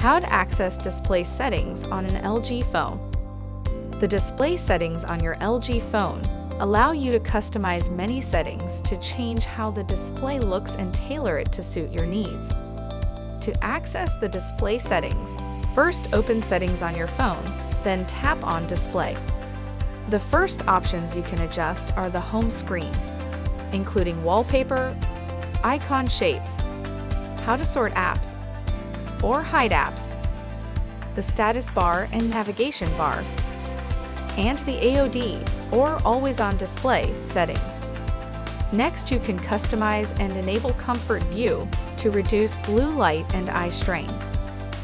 How to access display settings on an LG phone. The display settings on your LG phone allow you to customize many settings to change how the display looks and tailor it to suit your needs. To access the display settings, first open Settings on your phone, then tap on Display. The first options you can adjust are the home screen, including wallpaper, icon shapes, how to sort apps, or hide apps, the status bar and navigation bar, and the AOD, or Always On Display, settings. Next, you can customize and enable Comfort View to reduce blue light and eye strain.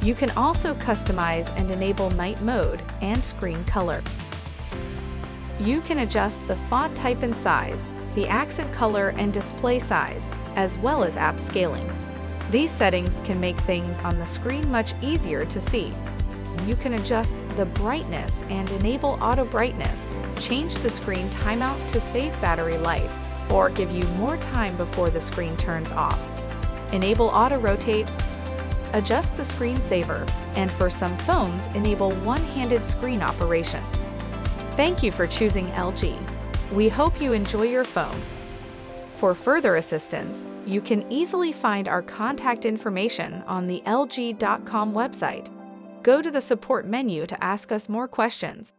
You can also customize and enable Night Mode and Screen Color. You can adjust the font type and size, the accent color and display size, as well as app scaling. These settings can make things on the screen much easier to see. You can adjust the brightness and enable auto brightness, change the screen timeout to save battery life, or give you more time before the screen turns off. Enable auto rotate, adjust the screensaver, and for some phones, enable one-handed screen operation. Thank you for choosing LG. We hope you enjoy your phone. For further assistance, you can easily find our contact information on the LG.com website. Go to the support menu to ask us more questions.